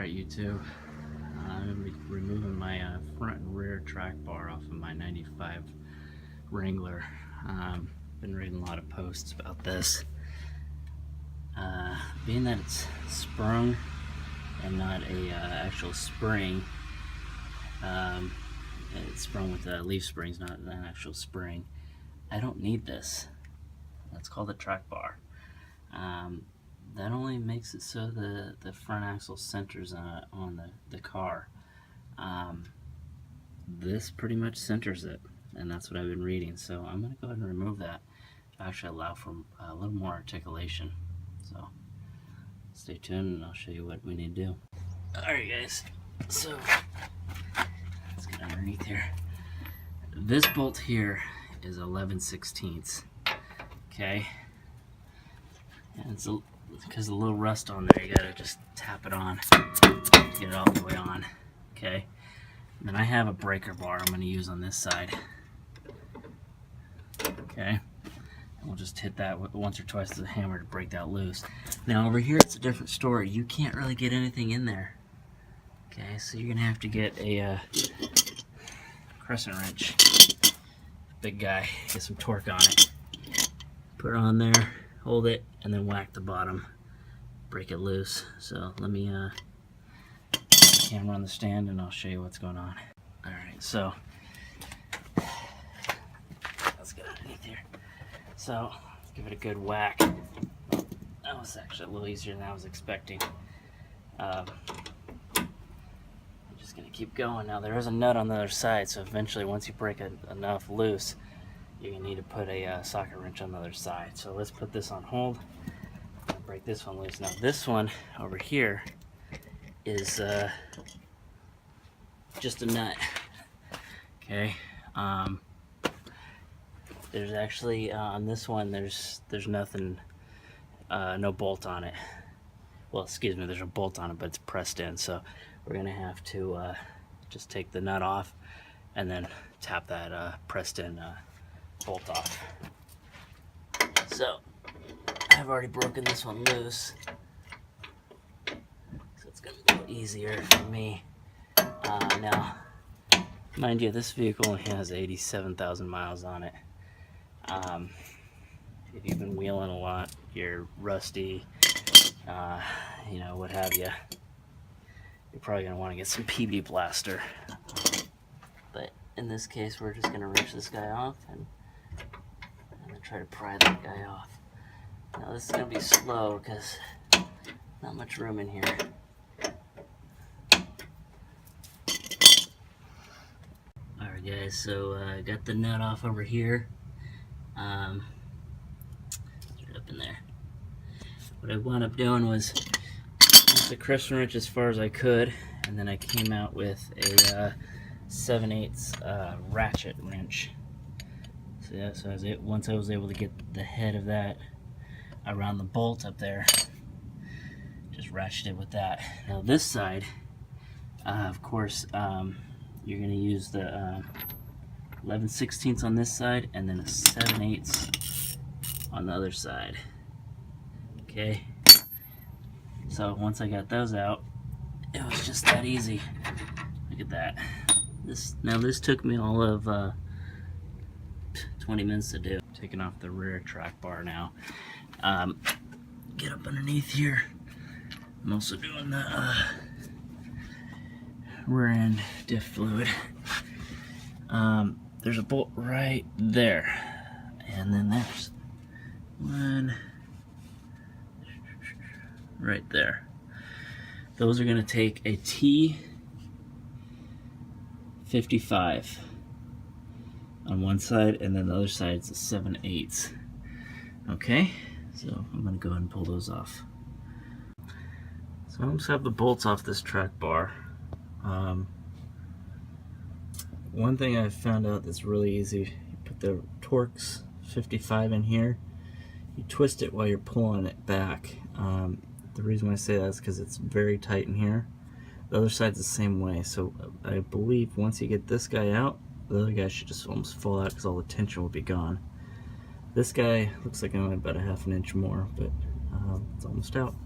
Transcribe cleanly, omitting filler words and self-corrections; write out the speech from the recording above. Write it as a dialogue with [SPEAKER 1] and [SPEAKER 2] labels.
[SPEAKER 1] Alright YouTube, I'm going to be removing my front and rear track bar off of my 95 Wrangler. Been reading a lot of posts about this. Being that it's sprung and not a actual spring, it's sprung with leaf springs, not an actual spring. I don't need this. That's called a track bar. That only makes it so the front axle centers on the car. This pretty much centers it, and that's what I've been reading. So I'm going to go ahead and remove that to actually allow for a little more articulation. So stay tuned and I'll show you what we need to do. Alright guys, so let's get underneath here. This bolt here is 11/16. Okay, and it's because of a little rust on there, you gotta just tap it on, get it all the way on. Okay, and then I have a breaker bar I'm going to use on this side. Okay, and we'll just hit that once or twice with a hammer to break that loose. Now over here it's a different story. You can't really get anything in there. Okay, so you're gonna have to get a crescent wrench, big guy, get some torque on it, put it on there, hold it, and then whack the bottom, break it loose. So let me put the camera on the stand and I'll show you what's going on. Alright, so let's get underneath here. So let's give it a good whack. That was actually a little easier than I was expecting. I'm just going to keep going. Now there is a nut on the other side, so eventually once you break enough loose, you're going to need to put a socket wrench on the other side. So let's put this on hold and break this one loose. Now this one over here is just a nut. Okay. There's actually on this one there's nothing, no bolt on it. Well, excuse me, there's a bolt on it, but it's pressed in. So we're gonna have to just take the nut off and then tap that pressed in bolt off. So I've already broken this one loose, so it's gonna be a little easier for me. Now, mind you, this vehicle only has 87,000 miles on it. If you've been wheeling a lot, you're rusty, you know, what have you, you're probably going to want to get some PB Blaster. But in this case, we're just going to wrench this guy off and try to pry that guy off. Now this is going to be slow because not much room in here. Alright guys, so I got the nut off over here. Get it up in there. What I wound up doing was the crescent wrench as far as I could, and then I came out with a 7/8 ratchet wrench. So yeah, so once I was able to get the head of that around the bolt up there, just ratcheted with that. Now this side, of course, you're going to use the 11/16 on this side and then a 7/8 on the other side. Okay, so once I got those out, it was just that easy. Look at that. This took me all of 20 minutes to do. Taking off the rear track bar now. Get up underneath here. I'm also doing the rear end diff fluid. There's a bolt right there, and then there's one right there. Those are going to take a T55 on one side, and then the other side is a 7/8. Okay, so I'm going to go ahead and pull those off. So I almost have the bolts off this track bar. One thing I found out that's really easy, you put the Torx 55 in here, you twist it while you're pulling it back. The reason why I say that is because it's very tight in here. The other side's the same way, so I believe once you get this guy out, the other guy should just almost fall out because all the tension will be gone. This guy looks like only about a 1/2 inch more, but it's almost out.